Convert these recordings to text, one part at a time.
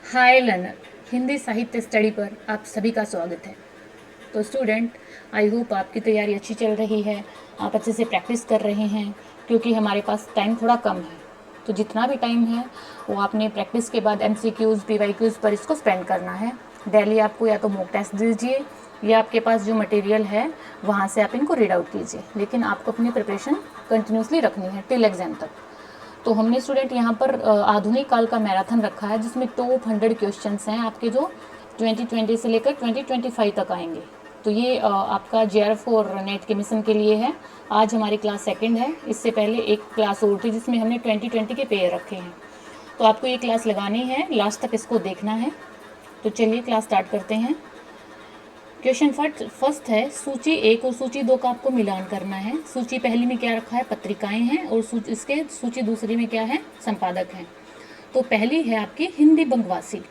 हाय learner, Hindi साहित्य study पर आप सभी का स्वागत है। तो स्टूडेंट, आई होप आपकी तैयारी अच्छी चल रही है, आप अच्छे से प्रैक्टिस कर रहे हैं, क्योंकि हमारे पास टाइम थोड़ा कम है। तो जितना भी टाइम है वो आपने प्रैक्टिस के बाद MCQs PYQs पर इसको स्पेंड करना है। डेली आपको या तो मॉक टेस्ट दीजिए या आपके पास जो मटेरियल है वहाँ से आप इनको रीड आउट कीजिए, लेकिन आपको अपनी प्रिपरेशन कंटिन्यूसली रखनी है टिल एग्जाम तक। तो हमने स्टूडेंट यहाँ पर आधुनिक काल का मैराथन रखा है, जिसमें टॉप 100 क्वेश्चंस हैं आपके, जो 2020 से लेकर 2025 तक आएंगे। तो ये आपका JRF और नेट के मिशन के लिए है। आज हमारी क्लास सेकंड है। इससे पहले एक क्लास और थी जिसमें हमने 2020 के पेयर रखे हैं। तो आपको ये क्लास लगानी है, लास्ट तक इसको देखना है। तो चलिए क्लास स्टार्ट करते हैं। क्वेश्चन फर्स्ट है, सूची 1 और सूची 2 का आपको मिलान करना है। सूची पहली में क्या रखा है, पत्रिकाएं हैं, और इसके सूची दूसरी में क्या है, संपादक हैं। तो पहली है आपकी हिंदी बंगवासी।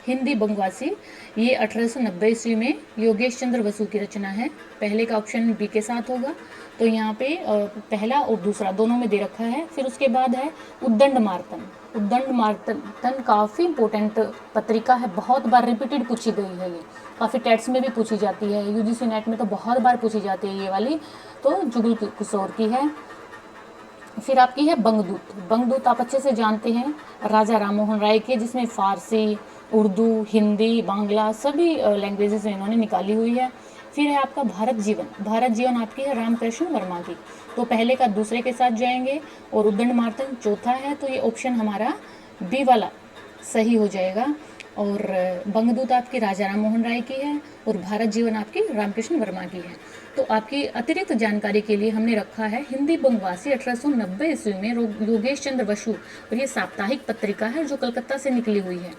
हिंदी बंगवासी ये 1890 ईस्वी में योगेश चंद्र बसु की रचना है। पहले का ऑप्शन बी के साथ होगा। तो यहाँ पे पहला और दूसरा दोनों में दे रखा है। फिर उसके बाद है उद्दंड मार्तन। उद्दंड मार्तन काफ़ी इंपॉर्टेंट पत्रिका है, बहुत बार रिपीटेड पूछी गई है। ये काफ़ी टेट्स में भी पूछी जाती है, UGC नेट में तो बहुत बार पूछी जाती है ये वाली। तो जुगल किशोर की है। फिर आपकी है बंगदूत। बंगदूत आप अच्छे से जानते हैं, राजा राम मोहन राय की, जिसमें फारसी, उर्दू, हिंदी, बांग्ला सभी लैंग्वेजेस इन्होंने निकाली हुई है। फिर है आपका भारत जीवन। भारत जीवन आपकी है रामकृष्ण वर्मा की। तो पहले का दूसरे के साथ जाएंगे, और उद्दंड मार्तन चौथा है। तो ये ऑप्शन हमारा बी वाला सही हो जाएगा। और बंगदूत आपकी राजा राम मोहन राय की है, और भारत जीवन आपकी रामकृष्ण वर्मा की है। तो आपकी अतिरिक्त जानकारी के लिए हमने रखा है हिंदी बंगवासी 1890 ईस्वी में योगेश चंद्र बसु, और ये साप्ताहिक पत्रिका है जो कलकत्ता से निकली हुई है।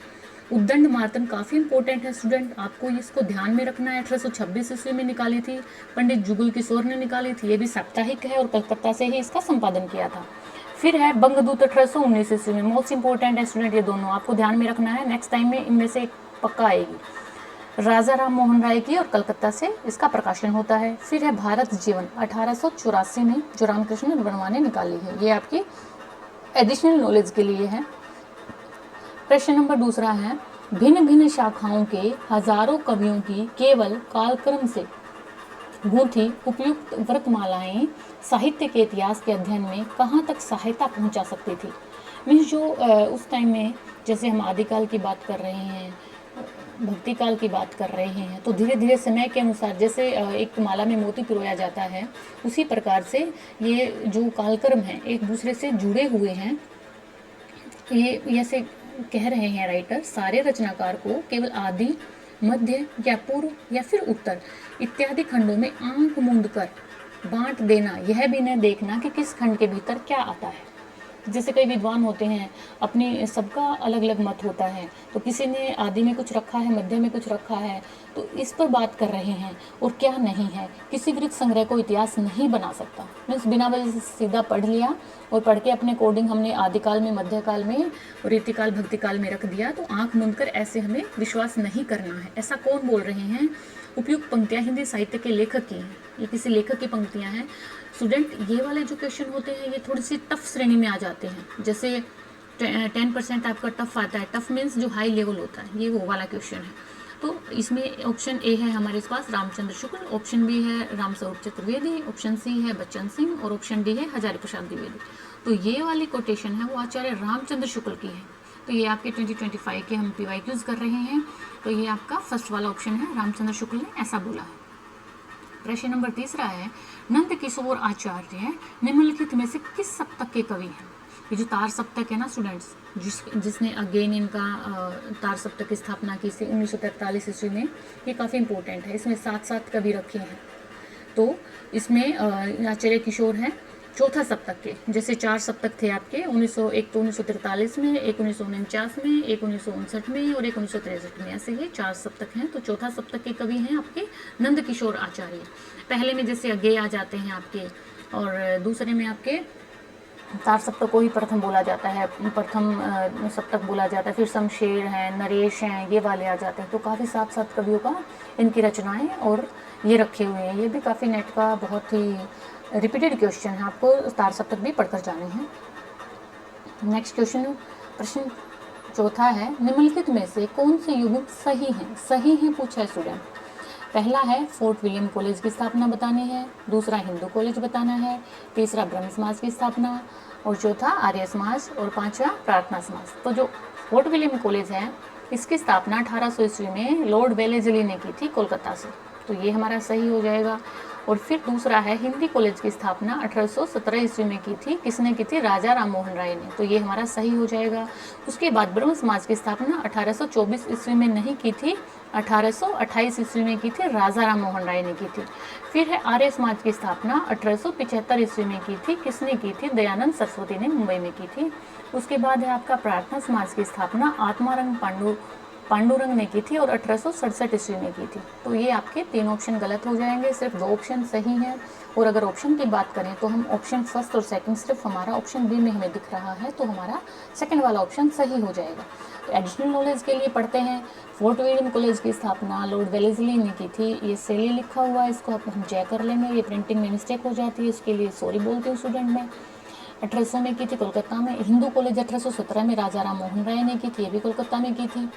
उद्दंड मार्तन काफ़ी इंपॉर्टेंट है स्टूडेंट, आपको इसको ध्यान में रखना है। 1826 ईस्वी में निकाली थी, पंडित जुगल किशोर ने निकाली थी। ये भी साप्ताहिक है और कलकत्ता से ही इसका संपादन किया था। फिर है बंगदूत 1819 ईस्वी में। मोस्ट इंपॉर्टेंट है स्टूडेंट, ये दोनों आपको ध्यान में रखना है, नेक्स्ट टाइम में इनमें से एक पक्का आएगी। राजा राम मोहन राय की, और कलकत्ता से इसका प्रकाशन होता है। फिर है भारत जीवन 1884 में, जो रामकृष्ण वर्मा ने निकाली है। ये आपकी एडिशनल नॉलेज के लिए है। प्रश्न नंबर दूसरा है, भिन्न भिन्न शाखाओं के हजारों कवियों की केवल कालक्रम से गूंथी उपयुक्त व्रतमालाएं साहित्य के इतिहास के अध्ययन में कहाँ तक सहायता पहुंचा सकती थी। मीन्स जो उस टाइम में, जैसे हम आदिकाल की बात कर रहे हैं, भक्ति काल की बात कर रहे हैं, तो धीरे धीरे समय के अनुसार, जैसे एक माला में मोती पिरोया जाता है, उसी प्रकार से ये जो कालक्रम हैं एक दूसरे से जुड़े हुए हैं। ये ऐसे कह रहे हैं राइटर, सारे रचनाकार को केवल आदि, मध्य या पूर्व या फिर उत्तर इत्यादि खंडों में आंख मूंद कर बांट देना, यह भी न देखना कि किस खंड के भीतर क्या आता है। जैसे कई विद्वान होते हैं, अपनी सबका अलग अलग मत होता है, तो किसी ने आदि में कुछ रखा है, मध्य में कुछ रखा है, तो इस पर बात कर रहे हैं। और क्या नहीं है, किसी वृत्त संग्रह को इतिहास नहीं बना सकता। मीन्स बिना वजह से सीधा पढ़ लिया और पढ़ के अपने अकॉर्डिंग हमने आदिकाल में, मध्यकाल में और रीतिकाल भक्तिकाल में रख दिया, तो आंख मूंद कर ऐसे हमें विश्वास नहीं करना है। ऐसा कौन बोल रहे हैं? उपयुक्त पंक्तियाँ हिंदी साहित्य के लेखक की हैं, ये किसी लेखक की पंक्तियाँ हैं। स्टूडेंट, ये वाले जो क्वेश्चन होते हैं ये थोड़ी सी टफ श्रेणी में आ जाते हैं। जैसे 10% आपका टफ आता है, टफ मीन्स जो हाई लेवल होता है, ये वो वाला क्वेश्चन है। तो इसमें ऑप्शन ए है हमारे पास रामचंद्र शुक्ल, ऑप्शन बी है रामस्वरूप चतुर्वेदी, ऑप्शन सी है बच्चन सिंह, और ऑप्शन डी है हजारी प्रसाद द्विवेदी। तो ये वाली कोटेशन है वो आचार्य रामचंद्र शुक्ल की है। तो ये आपके 2025 के हम PYQs कर रहे हैं। तो ये आपका फर्स्ट वाला ऑप्शन है, रामचंद्र शुक्ल ने ऐसा बोला है। प्रश्न नंबर तीसरा है, नंद किशोर आचार्य निम्नलिखित में से किस सप्तक के कवि हैं? ये जो तार सप्तक है ना स्टूडेंट्स, जिसने अगेन इनका तार सप्तक की स्थापना की थी 1943 ईस्वी में, ये काफ़ी इंपॉर्टेंट है। इसमें 7 कवि रखे हैं। तो इसमें आचार्य किशोर हैं चौथा सप्तक के। जैसे 4 सप्तक थे आपके, 1943 में, एक 1949 में, एक 1959 में और एक 1963 में, ऐसे ये 4 सप्तक हैं। तो चौथा सप्तक के कवि हैं आपके नंद किशोर आचार्य। पहले में जैसे अज्ञेय आ जाते हैं आपके, और दूसरे में आपके तार सप्तक को ही प्रथम बोला जाता है, प्रथम सप्तक बोला जाता है। फिर शमशेर हैं, नरेश हैं, ये वाले आ जाते हैं। तो काफ़ी 7 कवियों का इनकी रचनाएं और ये रखे हुए हैं। ये भी काफ़ी नेट का बहुत ही रिपीटेड क्वेश्चन है, आपको तार सप्तक भी पढ़कर जाने हैं। नेक्स्ट क्वेश्चन, प्रश्न चौथा है निम्नलिखित में से कौन से युग्म सही हैं? सही हैं पूछा है स्टूडेंट। पहला है फोर्ट विलियम कॉलेज की स्थापना बतानी है, दूसरा हिंदू कॉलेज बताना है, तीसरा ब्रह्म समाज की स्थापना, और चौथा आर्य समाज, और पांचवा प्रार्थना समाज। तो जो फोर्ट विलियम कॉलेज है इसकी स्थापना 1800 ईस्वी में लॉर्ड वेलेजली ने की थी कोलकाता से, तो ये हमारा सही हो जाएगा। और फिर दूसरा है हिंदी कॉलेज की स्थापना 1817 ईस्वी में की थी, किसने की थी? राजा राम मोहन राय ने, तो ये हमारा सही हो जाएगा। उसके बाद ब्रह्म समाज की स्थापना 1824 ईस्वी में नहीं की थी, 1828 ईस्वी में की थी, राजा राम मोहन राय ने की थी। फिर है आर्य समाज की स्थापना 1875 ईस्वी में की थी, किसने की थी? दयानंद सरस्वती ने मुंबई में की थी। उसके बाद है आपका प्रार्थना समाज की स्थापना आत्मारंग पांडुरंग ने की थी और 1867 ईस्वी में की थी। तो ये आपके 3 ऑप्शन गलत हो जाएंगे, सिर्फ 2 ऑप्शन सही हैं। और अगर ऑप्शन की बात करें तो हम ऑप्शन फर्स्ट और सेकंड, सिर्फ हमारा ऑप्शन बी में हमें दिख रहा है, तो हमारा सेकंड वाला ऑप्शन सही हो जाएगा। तो एडिशनल नॉलेज के लिए पढ़ते हैं, फोर्ट विलियम कॉलेज की स्थापना लॉर्ड वेलेस्ली ने की थी। ये सही लिखा हुआ है, इसको हम चेक कर लेंगे, ये प्रिंटिंग में मिस्टेक हो जाती है, इसके लिए सॉरी बोलती हूँ स्टूडेंट में। 1800 में की थी कोलकाता में। हिंदू कॉलेज 1817 में राजा राम मोहन राय ने की थी, ये भी कोलकाता में की थी।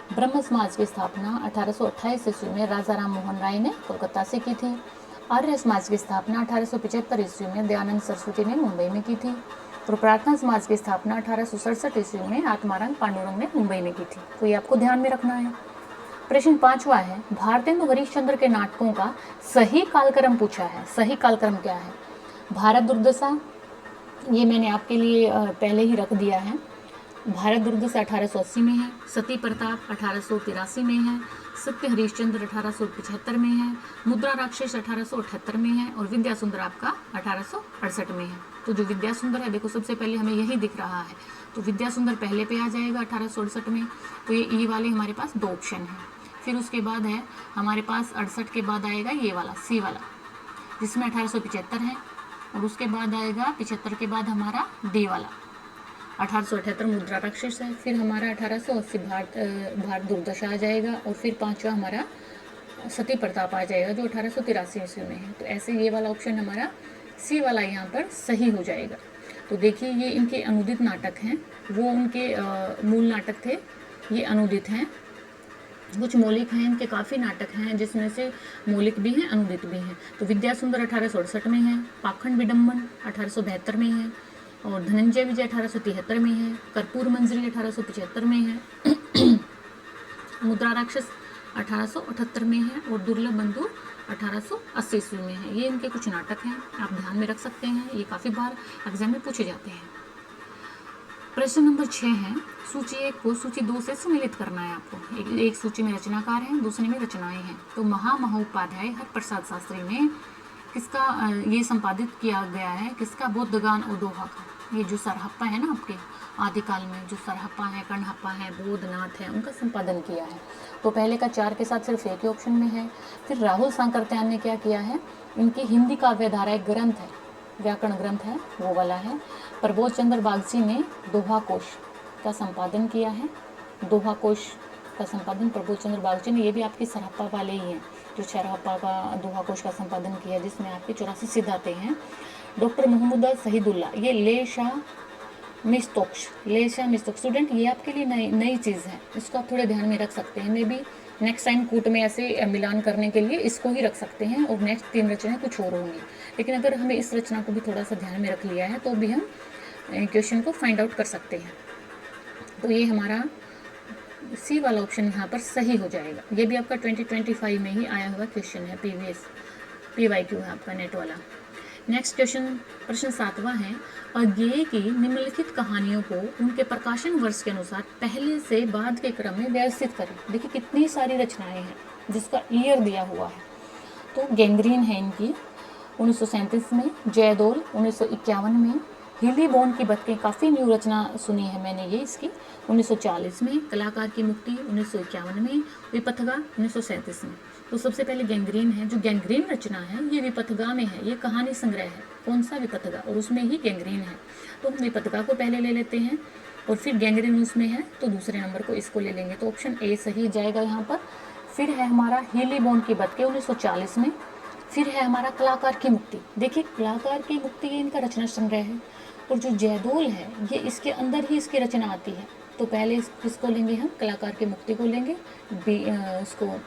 ब्रह्म समाज की स्थापना 1828 ईस्वी में राजा राम मोहन राय ने कोलकाता से की थी। आर्य समाज की स्थापना 1875 ईस्वी में दयानंद सरस्वती ने मुंबई में की थी। और प्रार्थना समाज की स्थापना 1867 ईस्वी में आत्मारंग पांडुरंग ने मुंबई में की थी। तो ये आपको ध्यान में रखना है। प्रश्न 5वां है भारतेंदु हरिश्चंद्र के नाटकों का सही कालक्रम पूछा है। सही कालक्रम क्या है? भारत दुर्दशा, ये मैंने आपके लिए पहले ही रख दिया है। भारत दुर्दशा 1880 में है, सती प्रताप 1883 में है, सत्य हरिश्चंद्र 1875 में है, मुद्रा राक्षस 1878 में है, और विद्या सुंदर आपका 1868 में है। तो जो विद्या सुंदर है, देखो सबसे पहले हमें यही दिख रहा है, तो विद्या सुंदर पहले पे आ जाएगा 1868 में। तो ये ई वाले हमारे पास 2 ऑप्शन है। फिर उसके बाद है हमारे पास 68 के बाद आएगा ये वाला सी वाला, जिसमें 1875 है, और उसके बाद आएगा 75 के बाद हमारा डी वाला 1878 मुद्रा राक्षस है। फिर हमारा 1880 भारत दुर्दशा आ जाएगा, और फिर 5वां हमारा सती प्रताप आ जाएगा जो 1883 ईस्वी में है। तो ऐसे ये वाला ऑप्शन हमारा सी वाला यहाँ पर सही हो जाएगा। तो देखिए ये इनके अनुदित नाटक हैं, वो उनके मूल नाटक थे, ये अनुदित हैं। कुछ मौलिक हैं, इनके काफ़ी नाटक हैं जिसमें से मौलिक भी हैं, अनुदित भी हैं। तो विद्या सुंदर 1868 में है, पाखंड विडम्बन 1872 में है, और धनंजय विजय 1873 में है, कर्पूर मंजरी 1875 में है, मुद्रा राक्षस 1878 में है, और दुर्लभ बंधु 1880 ईस्वी में है। ये इनके कुछ नाटक हैं, आप ध्यान में रख सकते हैं, ये काफ़ी बार एग्जाम में पूछे जाते हैं। प्रश्न नंबर 6 है सूची 1 को सूची 2 से सम्मिलित करना है आपको। एक सूची में रचनाकार हैं, दूसरे में रचनाएं हैं। तो महामहोपाध्याय हरप्रसाद शास्त्री ने किसका ये संपादित किया गया है, किसका? बौद्धगान और दोहा का। ये जो सरहप्पा है ना आपके आदिकाल में, जो सरहप्पा है, कणहप्पा है, बौद्धनाथ है, उनका संपादन किया है। तो पहले का 4 के साथ सिर्फ एक ही ऑप्शन में है। फिर राहुल सांकरत्यान ने क्या किया है, इनकी हिंदी काव्यधारा एक ग्रंथ है, व्याकरण ग्रंथ है, वो वाला है। प्रबोध चंद्र बागची ने दोहा कोश का संपादन किया है। दोहा कोश का संपादन प्रबोध चंद्र बागची ने, ये भी आपकी सरहप्पा वाले ही हैं जो सरहप्पा का दोहा कोश का संपादन किया, जिसमें आपके 84 सिद्धांतें हैं। डॉक्टर मोहम्मद शहीदुल्लाह, ये लेशा मिस्तोक्ष स्टूडेंट, ये आपके लिए नई चीज़ है, इसको आप थोड़े ध्यान में रख सकते हैं। मे बी नेक्स्ट टाइम कूट में ऐसे मिलान करने के लिए इसको ही रख सकते हैं, और नेक्स्ट 3 रचनाएं कुछ और होंगी। लेकिन अगर हमें इस रचना को भी थोड़ा सा ध्यान में रख लिया है तो भी हम क्वेश्चन को फाइंड आउट कर सकते हैं। तो ये हमारा सी वाला ऑप्शन यहाँ पर सही हो जाएगा। ये भी आपका 2025 में ही आया हुआ क्वेश्चन है, PYQ है आपका नेट वाला। नेक्स्ट क्वेश्चन, प्रश्न 7वां है अज्ञेय की निम्नलिखित कहानियों को उनके प्रकाशन वर्ष के अनुसार पहले से बाद के क्रम में व्यवस्थित करें। देखिए कितनी सारी रचनाएं हैं जिसका ईयर दिया हुआ है। तो गैंग्रीन है इनकी 1937 में, जयदोल 1951 में, हिली बॉन्ड की बतकें, काफ़ी न्यू रचना सुनी है मैंने ये इसकी, 1940 में, कलाकार की मुक्ति 1951 में, विपथगा 1937 में। तो सबसे पहले गैंग्रीन है, जो गैंग्रीन रचना है ये विपथगा में है, ये कहानी संग्रह है। कौन सा? विपथगा, और उसमें ही गैंग्रीन है। तो हम विपथगा को पहले ले लेते हैं, और फिर गैंग्रीन उसमें है तो दूसरे नंबर को इसको ले लेंगे। तो ऑप्शन ए सही जाएगा यहाँ पर। फिर है हमारा हिली बॉन्ड की बतकें 1940 में। फिर है हमारा कलाकार की मुक्ति। देखिए कलाकार की मुक्ति ये इनका रचना संग्रह है, और जो जयदोल है ये इसके अंदर ही इसकी रचना आती है। तो पहले किसको लेंगे हम, कलाकार की मुक्ति को लेंगे, उसको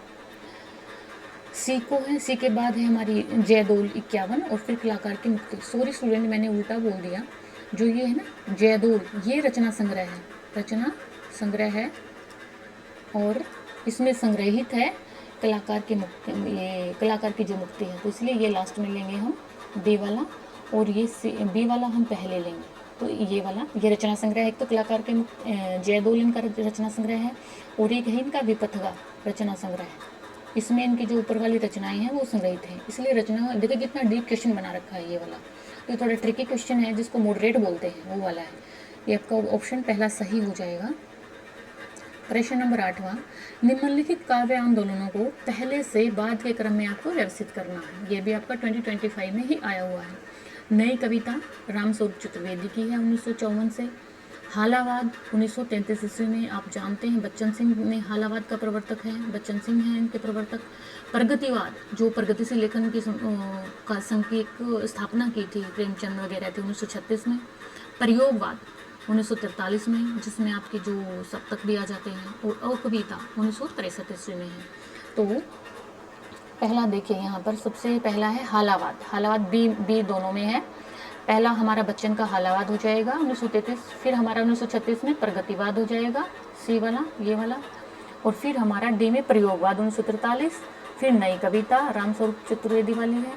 सी को है, सी के बाद है हमारी जयदोल 51 और फिर कलाकार की मुक्ति। सॉरी स्टूडेंट, मैंने उल्टा बोल दिया। जो ये है ना जयदोल, ये रचना संग्रह है, रचना संग्रह है और इसमें संग्रहित है कलाकार की मुक्ति, ये कलाकार की जो मुक्ति है, तो इसलिए ये लास्ट में लेंगे हम बी वाला और ये बी वाला हम पहले लेंगे। तो ये वाला, ये रचना संग्रह है, एक तो कलाकार के जयदोल इनका रचना संग्रह है और एक है इनका विपथगा रचना संग्रह है। इसमें इनकी जो ऊपर वाली रचनाएं हैं वो संग्रहित हैं, इसलिए रचना, देखिए कितना डीप क्वेश्चन बना रखा है ये वाला। तो थोड़ा ट्रिकी क्वेश्चन है जिसको मॉडरेट बोलते हैं, वो वाला है। ये आपका ऑप्शन पहला सही हो जाएगा। प्रश्न नंबर 8वां, निम्नलिखित काव्य आंदोलनों को पहले से बाद के क्रम में आपको व्यवस्थित करना है। ये भी आपका 2025 में ही आया हुआ है। नई कविता रामस्वरूप चतुर्वेदी की है 1954 से। हालावाद 1933 ईस्वी में, आप जानते हैं बच्चन सिंह ने हालावाद का प्रवर्तक है, बच्चन सिंह हैं इनके प्रवर्तक। प्रगतिवाद, जो प्रगतिशील लेखन की संघ की एक स्थापना की थी प्रेमचंद वगैरह थे 1936 में। प्रयोगवाद 1943 में, जिसमें आपके जो सप्तक भी आ जाते हैं, और कविता 1963 ईस्वी में है। तो पहला देखिए यहाँ पर सबसे पहला है हालावाद। हालावाद बी दोनों में है। पहला हमारा बच्चन का हालावाद हो जाएगा 1933, फिर हमारा 1936 में प्रगतिवाद हो जाएगा सी वाला, ये वाला, और फिर हमारा डी में प्रयोगवाद 1943, फिर नई कविता रामस्वरूप चतुर्वेदी वाली है,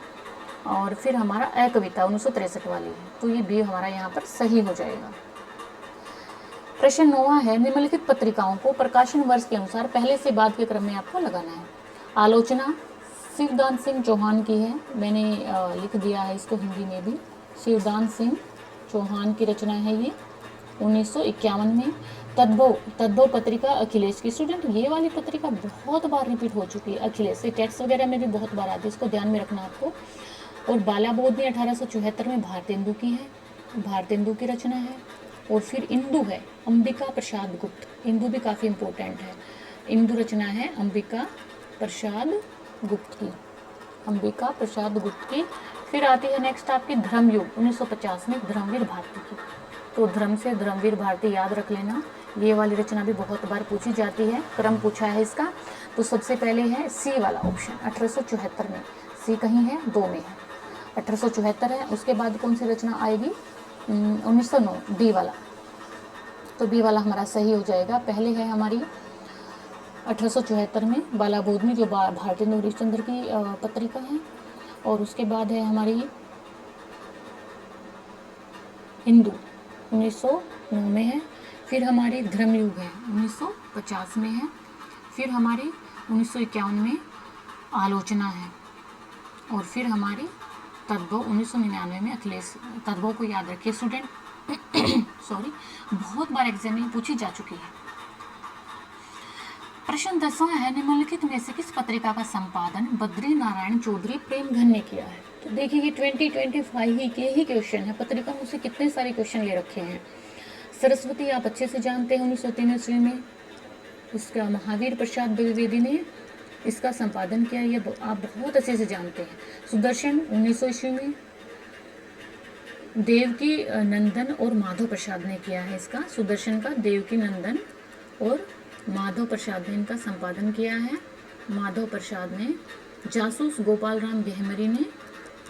और फिर हमारा अकविता 1963 वाली है। तो ये बी हमारा यहाँ पर सही हो जाएगा। प्रश्न 9वां है, निम्नलिखित पत्रिकाओं को प्रकाशन वर्ष के अनुसार पहले से बाद के क्रम में आपको लगाना है। आलोचना शिवदान सिंह चौहान की है, मैंने लिख दिया है इसको हिंदी में भी। शिवदान सिंह चौहान की रचना है ये 1951 में। तद्भव पत्रिका अखिलेश की। स्टूडेंट, ये वाली पत्रिका बहुत बार रिपीट हो चुकी है, अखिलेश, टेक्स्ट वगैरह में भी बहुत बार आती है, इसको ध्यान में रखना आपको। और बालाबोधनी 1874 में भारतेंदु की है, भारतेंदु की रचना है। और फिर इंदु है अंबिका प्रसाद गुप्त, इंदु भी काफ़ी इम्पोर्टेंट है। इंदु रचना है अंबिका प्रसाद गुप्त की, अंबिका प्रसाद गुप्त की। फिर आती है नेक्स्ट आपकी धर्मयुग 1950 में, धर्मवीर भारती की। तो धर्म से धर्मवीर भारती याद रख लेना, ये वाली रचना भी बहुत बार पूछी जाती है, क्रम पूछा है इसका। तो सबसे पहले है सी वाला ऑप्शन 1874 में, सी कहीं है, 2 में है, 1874 है। उसके बाद कौन सी रचना आएगी, 1909, डी वाला। तो बी वाला हमारा सही हो जाएगा। पहले है हमारी 1874 में बालाबोधनी, जो भारतेंदु हरिश्चंद्र की पत्रिका है, और उसके बाद है हमारी हिंदू 1909 में है। फिर हमारी धर्मयुग है 1950 में है। फिर हमारी 1951 में आलोचना है, और फिर हमारी तद्भव 1999 में अखिलेश। तद्भव को याद रखिए स्टूडेंट, सॉरी, बहुत बार एग्जाम में पूछी जा चुकी है। प्रश्न 10वां है, निम्नलिखित में से किस पत्रिका का संपादन बद्री नारायण चौधरी प्रेमघन ने किया है। तो देखिए ये 2025 ही के ही क्वेश्चन है, पत्रिका में से कितने सारे क्वेश्चन ले रखे हैं। सरस्वती आप अच्छे से जानते हैं 1903 ईस्वी में, उसका महावीर प्रसाद द्विवेदी ने इसका संपादन किया, ये आप बहुत अच्छे से जानते हैं। सुदर्शन 1900 ईस्वी में देवकी नंदन और माधव प्रसाद ने किया है इसका, सुदर्शन का देवकी नंदन और माधव प्रसाद ने इनका संपादन किया है। माधव प्रसाद ने। जासूस गोपाल राम गहमरी ने,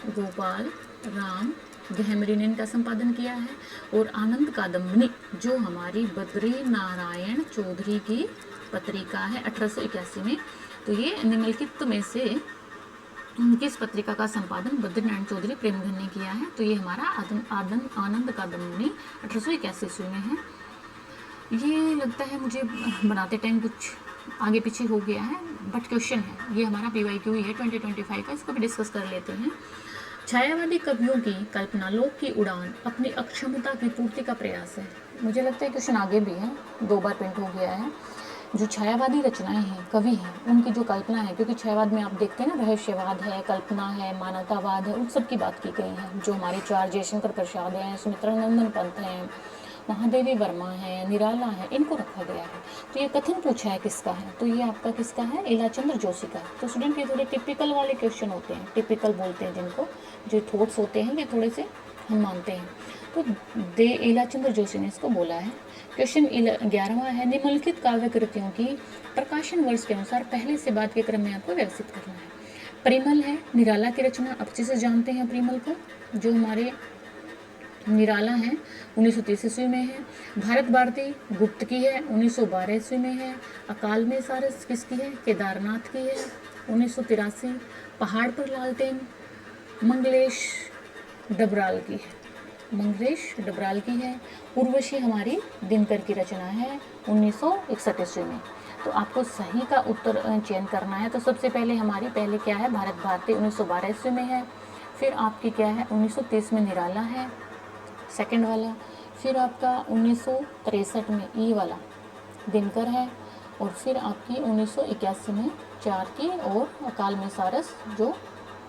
गोपाल राम गहमरी ने इनका संपादन किया है। और आनंद कादम्बनी, जो हमारी बद्री नारायण चौधरी की पत्रिका है 1881 में। तो ये निम्नलिखित में से किस पत्रिका का संपादन बद्री नारायण चौधरी प्रेमघन ने किया है। तो ये हमारा आनंद कादम्बनी 1881 ईस्वी में है। ये लगता है मुझे बनाते टाइम कुछ आगे पीछे हो गया है, बट क्वेश्चन है, ये हमारा PYQ ही है 2025 का, इसको भी डिस्कस कर लेते हैं। छायावादी कवियों की कल्पना लोक की उड़ान अपनी अक्षमता की पूर्ति का प्रयास है। मुझे लगता है क्वेश्चन आगे भी है, 2 बार प्रिंट हो गया है। जो छायावादी रचनाएं हैं, कवि हैं, उनकी जो कल्पना है, क्योंकि छायावाद में आप देखते हैं ना, रहस्यवाद है, कल्पना है, मानवतावाद है, उन सब की बात की गई है। जो हमारे 4 जयशंकर प्रसाद हैं, सुमित्रा नंदन पंत हैं, महादेवी वर्मा है, निराला है, इनको रखा गया है। तो ये कथन पूछा है किसका है, तो ये आपका किसका है, इलाचंद्र जोशी का। तो स्टूडेंट ये थोड़े टिपिकल वाले क्वेश्चन होते हैं, टिपिकल बोलते हैं जिनको, जो थॉट्स होते हैं ये थोड़े से हम मानते हैं। तो इलाचंद्र जोशी ने इसको बोला है। क्वेश्चन 11वां है, निम्नलिखित काव्य कृतियों की प्रकाशन वर्ष के अनुसार पहले से बाद के क्रम में आपको व्यवस्थित करना है। परिमल है निराला की रचना, आप अच्छे से जानते हैं परिमल को, जो हमारे निराला है 1930 ईस्वी में है। भारत भारती गुप्त की है, 1912 ईस्वी में है। अकाल में सारस किसकी है, केदारनाथ की है, 1983। पहाड़ पर लालटेन मंगलेश डबराल की है, मंगलेश डबराल की है। उर्वशी हमारी दिनकर की रचना है 1961 ईस्वी में। तो आपको सही का उत्तर चयन करना है। तो सबसे पहले हमारी पहले क्या है, भारत भारती 1912 ईस्वी में है। फिर आपकी क्या है, 1930 में निराला है, सेकंड वाला। फिर आपका 1963 में ई वाला दिनकर है। और फिर आपकी 1981 में 4 की और अकाल में सारस जो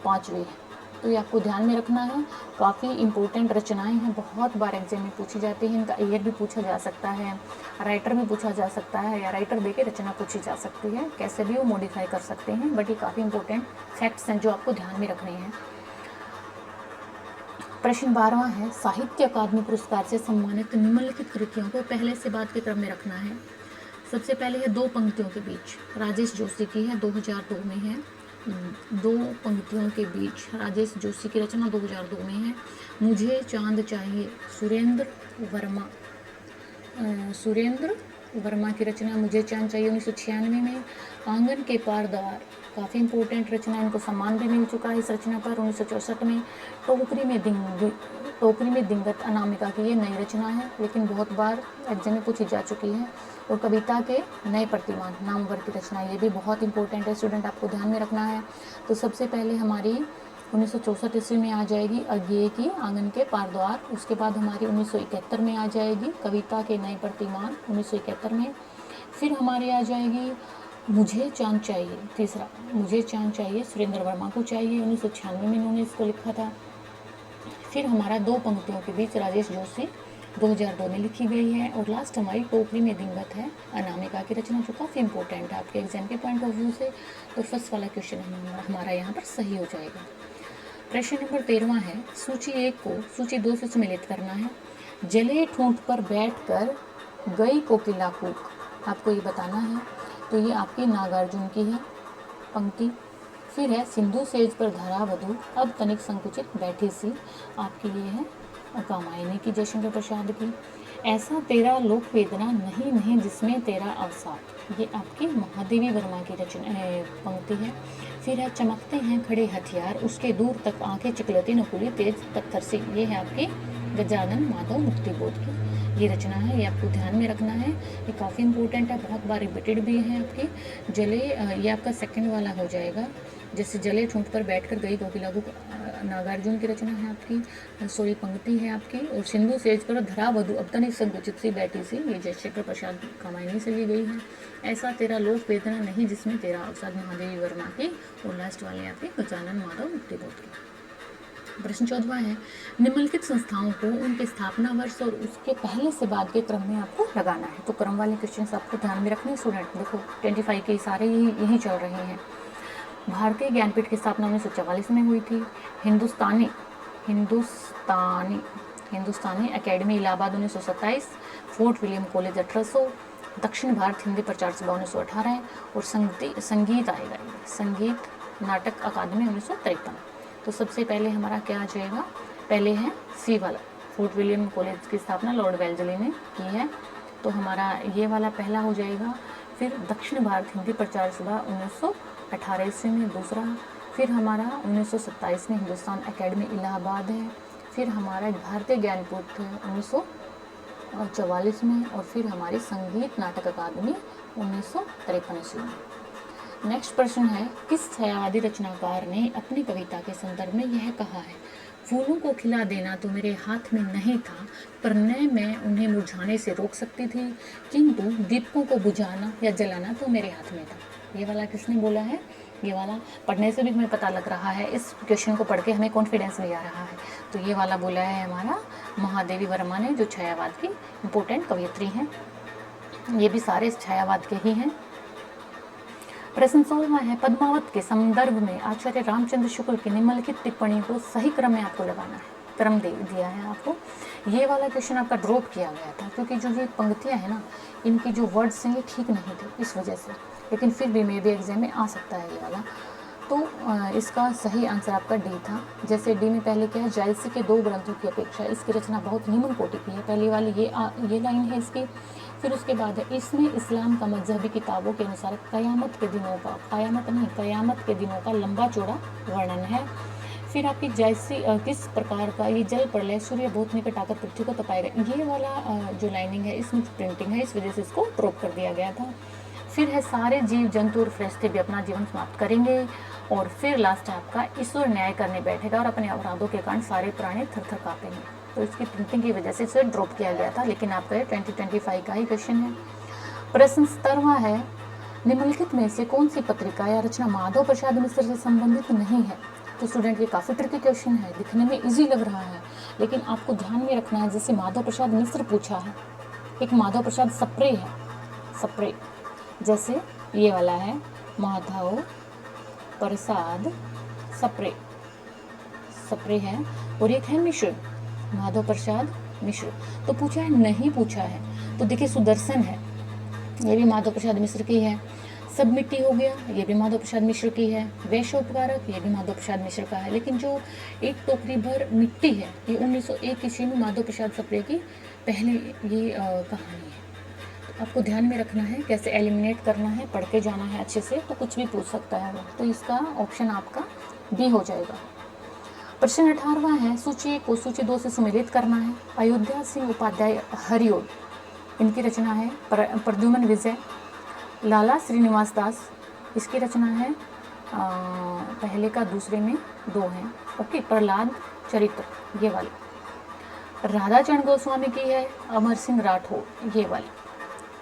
5वीं है। तो ये आपको ध्यान में रखना है। काफ़ी इंपॉर्टेंट रचनाएं हैं, बहुत बार एग्जाम में पूछी जाती हैं। इनका ईयर भी पूछा जा सकता है, राइटर भी पूछा जा सकता है, या राइटर दे के रचना पूछी जा सकती है, कैसे भी वो मॉडिफाई कर सकते हैं। बट ये काफ़ी इंपॉर्टेंट फैक्ट्स हैं जो आपको ध्यान में रखने हैं। प्रश्न 12वां है, साहित्य अकादमी पुरस्कार से सम्मानित निम्नलिखित कृतियों को पहले से बाद के क्रम में रखना है। सबसे पहले है दो पंक्तियों के बीच, राजेश जोशी की है, 2002 में है। दो पंक्तियों के बीच राजेश जोशी की रचना 2002 में है। मुझे चांद चाहिए सुरेंद्र वर्मा की रचना मुझे चांद चाहिए 1996 में। आंगन के पार द्वार काफ़ी इंपॉर्टेंट रचना, इनको सम्मान भी मिल चुका है इस रचना पर 1964 में। टोकरी में दिंगत अनामिका की ये नई रचना है, लेकिन बहुत बार एग्जाम में पूछी जा चुकी है। और कविता के नए प्रतिमान नामवर की रचना, ये भी बहुत इंपॉर्टेंट है स्टूडेंट, आपको ध्यान में रखना है। तो सबसे पहले हमारी 1964 ईस्वी में आ जाएगी अज्ञेय की आंगन के पार द्वार। उसके बाद हमारी 1971 में आ जाएगी कविता के नए प्रतिमान 1971 में। फिर हमारी आ जाएगी मुझे चांद चाहिए, तीसरा मुझे चांद चाहिए सुरेंद्र वर्मा को चाहिए, 1996 में इन्होंने इसको लिखा था। फिर हमारा दो पंक्तियों के बीच राजेश जोशी 2002 में लिखी गई है। और लास्ट हमारी टोकरी में दिंगत है अनामिका की रचना, जो काफ़ी इंपॉर्टेंट है आपके एग्जाम के पॉइंट ऑफ व्यू से। तो फर्स्ट वाला क्वेश्चन हमारा यहाँ पर सही हो जाएगा। प्रश्न नंबर 13वां है, सूची 1 को सूची 2 से सम्मिलित करना है। जले ठूंठ पर बैठकर गई कोकिला कूक, आपको ये बताना है। तो ये आपकी नागार्जुन की है पंक्ति। फिर है सिंधु सेज पर धरा वधु अब तनिक संकुचित बैठी सी, आपकी ये है कामायनी की, जयशंकर प्रसाद की। ऐसा तेरा लोक वेदना नहीं नहीं जिसमें तेरा अवसाद, ये आपकी महादेवी वर्मा की रचना पंक्ति है। फिर है चमकते हैं खड़े हथियार उसके दूर तक आंखें चिकलती नकुली तेज पत्थर से, ये है आपकी गजानन माधव मुक्तिबोध की ये रचना है। ये आपको ध्यान में रखना है, ये काफ़ी इंपॉर्टेंट है, बहुत बार रिपीटेड भी है आपकी। जले ये आपका सेकंड वाला हो जाएगा। जैसे जले ठूंठ पर बैठकर गई कोकिला को नागार्जुन की रचना है आपकी, सॉरी पंक्ति है आपकी। और सिंधु सेज पर धरा वधु अब तनिक संकुचित सी बैठी सी, ये जयशंकर प्रसाद कामायनी से ली गई है। ऐसा तेरा लोक वेदना नहीं जिसमें तेरा अवसाद, महादेवी वर्मा की। और लास्ट वाले आपके गजानन माधव मुक्तिबोध की। प्रश्न 14वां है, निम्नलिखित संस्थाओं को उनके स्थापना वर्ष और उसके पहले से बाद के क्रम में आपको लगाना है। तो क्रम वाले क्वेश्चन आपको ध्यान में रखने स्टूडेंट। देखो 25 के सारे यही चल रहे हैं। भारतीय ज्ञानपीठ की स्थापना 1944 में हुई थी। Hindustani Academy Allahabad 1927, Fort William College 1800, दक्षिण भारत हिंदी प्रचार सभा 1918 और संगीत आएगा संगीत नाटक अकादमी 1953। तो सबसे पहले हमारा क्या आ जाएगा, पहले है सी वाला, फोर्ट विलियम कॉलेज की स्थापना लॉर्ड वेल्जली ने की है, तो हमारा ये वाला पहला हो जाएगा। फिर दक्षिण भारत हिंदी प्रचार सभा 1918 ईस्वी में दूसरा। फिर हमारा 1927 में हिंदुस्तान एकेडमी इलाहाबाद है। फिर हमारा भारतीय ज्ञानपीठ 1944 में। और फिर हमारी संगीत नाटक अकादमी 1953 ईस्वी में। नेक्स्ट प्रश्न है, किस छायावादी रचनाकार ने अपनी कविता के संदर्भ में यह कहा है, फूलों को खिला देना तो मेरे हाथ में नहीं था, पर मैं उन्हें मुरझाने से रोक सकती थी, किंतु दीपकों को बुझाना या जलाना तो मेरे हाथ में था। ये वाला किसने बोला है, ये वाला पढ़ने से भी हमें पता लग रहा है, इस क्वेश्चन को पढ़ के हमें कॉन्फिडेंस भी आ रहा है। तो ये वाला बोला है हमारा महादेवी वर्मा ने, जो छायावाद की इम्पोर्टेंट कवयित्री हैं। ये भी सारे छायावाद के ही हैं। प्रश्न 16वां है, पद्मावत के संदर्भ में आचार्य रामचंद्र शुक्ल की निम्नलिखित टिप्पणी को सही क्रम में आपको लगाना है। क्रम दे दिया है आपको। ये वाला क्वेश्चन आपका ड्रॉप किया गया था क्योंकि जो ये पंक्तियाँ हैं ना, इनकी जो वर्ड्स हैं ये ठीक नहीं थे इस वजह से, लेकिन फिर भी मे बी एग्जाम में आ सकता है ये वाला। तो इसका सही आंसर आपका डी था। जैसे डी में पहले क्या है, जायसी के 2 ग्रंथों की अपेक्षा इसकी रचना बहुत निम्न कोटि की है, पहली वाली ये लाइन है इसकी। फिर उसके बाद है, इसमें इस्लाम का मजहबी किताबों के अनुसार क़यामत के दिनों का, क़यामत के दिनों का लंबा चौड़ा वर्णन है। फिर आपकी जायसी किस प्रकार का ये जल प्रलय सूर्य बहुत निकट आकर पृथ्वी को तपाएगा, ये वाला जो लाइनिंग है इसमें प्रिंटिंग है, इस वजह से इसको ड्रॉप कर दिया गया था। फिर है, सारे जीव जंतु और फरिश्ते भी अपना जीवन समाप्त करेंगे। और फिर लास्ट है आपका, ईश्वर न्याय करने बैठेगा और अपने अपराधों के कारण सारे प्राणी थर थर कांपेंगे। तो इसकी प्रिंटिंग की वजह से इसे ड्रॉप किया गया था, लेकिन आपका ये 2025 का ही क्वेश्चन है। प्रश्न 17वां है, निम्नलिखित में से कौन सी पत्रिका या रचना माधव प्रसाद मिश्र से संबंधित नहीं है। तो स्टूडेंट ये काफ़ी ट्रिकी क्वेश्चन है, दिखने में इजी लग रहा है, लेकिन आपको ध्यान में रखना है। जैसे माधव प्रसाद मिश्र पूछा है, एक माधव प्रसाद सप्रे है, सप्रे जैसे ये वाला है माधव प्रसाद सप्रे, सप्रे है, और एक है मिश्र, माधव प्रसाद मिश्र। तो पूछा है, नहीं पूछा है। तो देखिए सुदर्शन है, ये भी माधव प्रसाद मिश्र की है। सब मिट्टी हो गया, ये भी माधव प्रसाद मिश्र की है। वैश्योपकारक, ये भी माधव प्रसाद मिश्र का है। लेकिन जो एक टोकरी भर मिट्टी है, ये 1901 ईस्वी में माधव प्रसाद सप्रे की पहले ये कहानी है। तो आपको ध्यान में रखना है, कैसे एलिमिनेट करना है, पढ़ के जाना है अच्छे से, तो कुछ भी पूछ सकता है वो। तो इसका ऑप्शन आपका बी हो जाएगा। प्रश्न 18वां है, सूची 1 को सूची 2 से सुमेलित करना है। अयोध्या सिंह उपाध्याय हरिओड, इनकी रचना है। प्रद्युमन विजय, लाला श्रीनिवास दास, इसकी रचना है। पहले का दूसरे में 2 हैं। ओके, प्रहलाद चरित्र, ये वाली। राधाचरण गोस्वामी की है, अमर सिंह राठौर, ये वाली।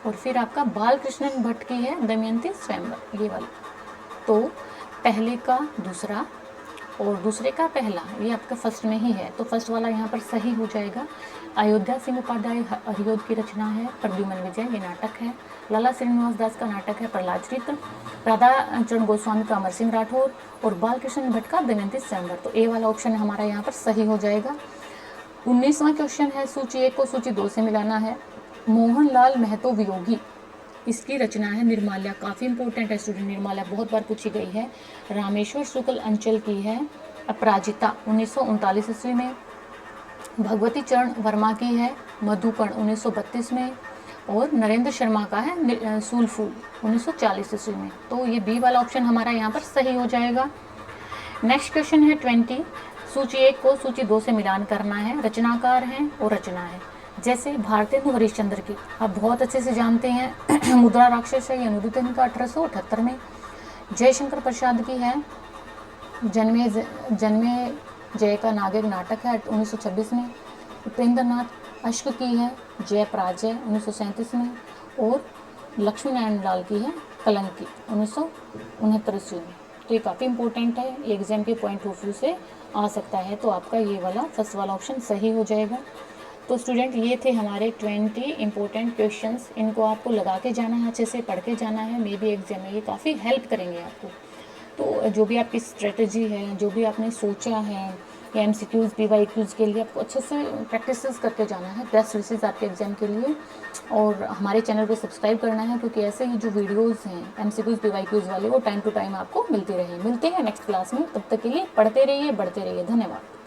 और फिर आपका बालकृष्णन भट्ट की है, दमयंती स्वयंवर, ये वाली। तो पहले का दूसरा और दूसरे का पहला, ये आपका फर्स्ट में ही है, तो फर्स्ट वाला यहाँ पर सही हो जाएगा। अयोध्या सिंह उपाध्याय हरिओद की रचना है। प्रद्युमन विजय, ये नाटक है। लाला श्रीनिवास दास का नाटक है प्रहलाद चरित्र। राधाचरण गोस्वामी का अमर सिंह राठौर, और बालकृष्ण भट्ट का दमयंती स्वयंवर। तो ए वाला ऑप्शन हमारा यहाँ पर सही हो जाएगा। 19वां क्वेश्चन है, सूची 1 को सूची 2 से मिलाना है। मोहनलाल महतो वियोगी, इसकी रचना है निर्माल्या, काफ़ी इंपॉर्टेंट है स्टूडेंट, निर्माल्या बहुत बार पूछी गई है। रामेश्वर शुक्ल अंचल की है। अपराजिता 1939 ईस्वी में। भगवती चरण वर्मा की है, मधुकण 1932 में। और नरेंद्र शर्मा का है सूलफूल 1940 ईस्वी में। तो ये बी वाला ऑप्शन हमारा यहाँ पर सही हो जाएगा। नेक्स्ट क्वेश्चन है 20, सूची 1 को सूची 2 से मिलान करना है। रचनाकार हैं और रचना है। जैसे भारतेंदु हरिश्चंद्र की आप बहुत अच्छे से जानते हैं, मुद्रा राक्षस है, ये अनुदित इनका 1878 में। जयशंकर प्रसाद की है, जन्मे जय का नागिक नाटक है 1926 में। उपेंद्र नाथ अश्क की है, जय पराजय 1937 में। और लक्ष्मी नारायण लाल की है, कलंकी 1969 ईस्वी में। तो ये काफ़ी इंपॉर्टेंट है, ये एग्जाम के पॉइंट ऑफ व्यू से आ सकता है। तो आपका ये वाला फर्स्ट वाला ऑप्शन सही हो जाएगा। तो स्टूडेंट ये थे हमारे 20 इंपॉर्टेंट क्वेश्चंस, इनको आपको लगा के जाना है, अच्छे से पढ़ के जाना है। मे बी एग्जाम में ये काफ़ी हेल्प करेंगे आपको। तो जो भी आपकी स्ट्रेटजी है, जो भी आपने सोचा है, या MCQs PYQs के लिए आपको अच्छे से प्रैक्टिस करके जाना है, बेस्ट विशेज़ आपके एग्जाम के लिए। और हमारे चैनल को सब्सक्राइब करना है, क्योंकि ऐसे ही जो वीडियोस हैं MCQs PYQs वाले, वो टाइम टू टाइम आपको मिलते हैं नेक्स्ट क्लास में। तब तक के लिए पढ़ते रहिए, बढ़ते रहिए। धन्यवाद।